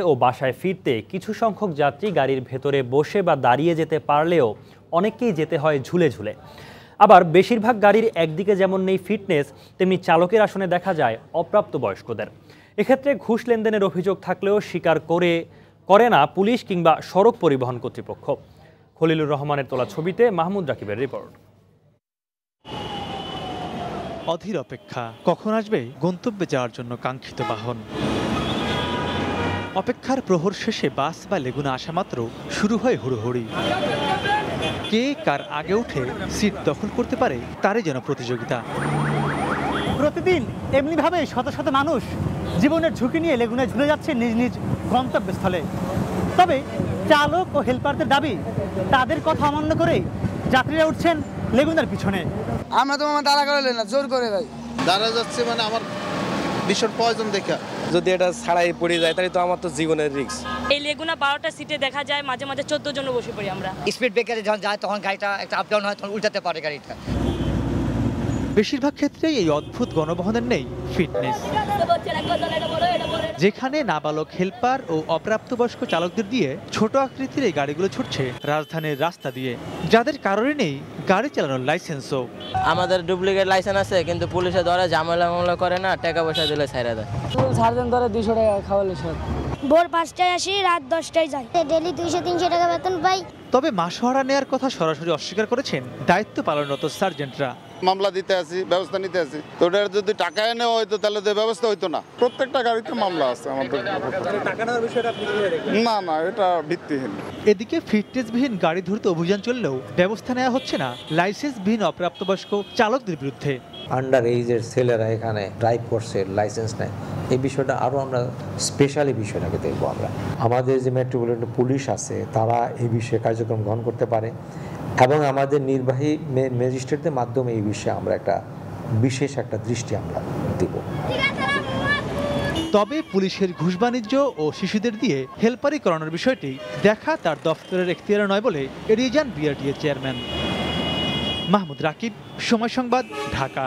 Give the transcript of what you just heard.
ও বাসায় ফিরতে কিছু সংখ্যক যাত্রী গাড়ির ভেতরে বসে বা দাঁড়িয়ে যেতে পারলেও অনেককেই যেতে হয় ঝুলে ঝুলে। আবার বেশিরভাগ গাড়ির একদিকে যেমন নেই ফিটনেস, তেমনি চালকের আসনে দেখা যায় অপ্রাপ্তবয়স্কদের। এক্ষেত্রে ঘুষ লেনদেনের অভিযোগ থাকলেও স্বীকার করে না পুলিশ কিংবা সড়ক পরিবহন কর্তৃপক্ষ। খলিলুর রহমানের তোলা ছবিতে মাহমুদ রাকিবের রিপোর্ট। অধীর অপেক্ষা, কখন আসবে গন্তব্যে যাওয়ার জন্য কাঙ্ক্ষিত বাহন। অপেক্ষার প্রহর শেষে বাস বা লেগুনা আসা মাত্র শুরু হয় হুড়োহুড়ি। কে কার আগে উঠে সিট দখল করতে পারে তারই যেন প্রতিযোগিতা। প্রতিদিন এমনিভাবে শত শত মানুষ জীবনের ঝুঁকি নিয়ে লেগুনায় ঝুলে যাচ্ছে নিজ নিজ গন্তব্যস্থলে। তবে চালক ও হেল্পারদের দাবি, তাদের কথা অমান্য করেই যাত্রীরা উঠছেন লেগুনার পিছনে। আমরা তো দাঁড়া করে না, জোর করে ভাই দাঁড়া যাচ্ছে, মানে আমার ভীষণ প্রয়োজন দেখা। যদি এটা ছাড়াই পড়ে যায় তাহলে তো আমার তো জীবনের রিস্ক। এই লেগুনা 12টা সিটে দেখা যায় মাঝে মাঝে 14 জন বসে পড়ি আমরা। স্পিড ব্রেকারে যখন যায় তখন গাড়িটা একটা আপ ডাউন হয়, তখন উল্টাতে পারে গাড়িটা। বেশিরভাগ ক্ষেত্রেই এই অদ্ভুত গণবহনের নেই ফিটনেস। যেখানে নাবালক হেল্পার ও অপ্রাপ্তবয়স্ক চালকদের দিয়ে ছোট আকৃতির এই গাড়িগুলো ছুটছে রাজধানীর রাস্তা দিয়ে, যাদের কারণে নেই গাড়ি চালানোর লাইসেন্সও। আমাদের ডুপ্লিকেট লাইসেন্স আছে, কিন্তু পুলিশে ধরে ঝামেলা মামলা করে না, টাকা পয়সা দিলে ছাইরা দেয়। সার্জেন্ট ধরে 200 টাকা খাওয়ালে সব। ভোর 5টায় আসি, রাত 10টায় যাই, ডেলি 200-300 টাকা বেতন পাই। তবে মাসোহারা নেয়ার কথা সরাসরি অস্বীকার করেছেন দায়িত্ব পালনরত সার্জেন্টরা। মামলা দিতে আসি, ব্যবস্থা নিতে আসি, তো ওটার যদি টাকা এনে হয়তো তাহলে তো ব্যবস্থা হইতো না। প্রত্যেকটা গাড়িতে মামলা আছে আমাদের। না, এটা ভিত্তিহীন। এদিকে ফিটনেসবিহীন গাড়ি ধরতে অভিযান চললেও ব্যবস্থা নেওয়া হচ্ছে না লাইসেন্সবিহীন অপ্রাপ্তবয়স্ক চালকদের বিরুদ্ধে। আন্ডার এইজের ছেলেরা এখানে ড্রাইভ করছে, লাইসেন্স নেয়, এই বিষয়টা আরও আমরা স্পেশালি বিষয়টাকে দেখবো। আমাদের যে মেট্রোপলিটন পুলিশ আছে, তারা এই বিষয়ে কার্যক্রম গ্রহণ করতে পারে এবং আমাদের নির্বাহী ম্যাজিস্ট্রেটদের মাধ্যমে এই বিষয়ে আমরা বিশেষ একটা দৃষ্টি আমরা দেব। তবে পুলিশের ঘুষ বাণিজ্য ও শিশুদের দিয়ে হেলপারি করানোর বিষয়টি দেখা তার দফতরের এখতিয়ারে নয় বলে এড়িয়ে যান বিআরটিএ চেয়ারম্যান। মাহমুদ রাকিব, সময় সংবাদ, ঢাকা।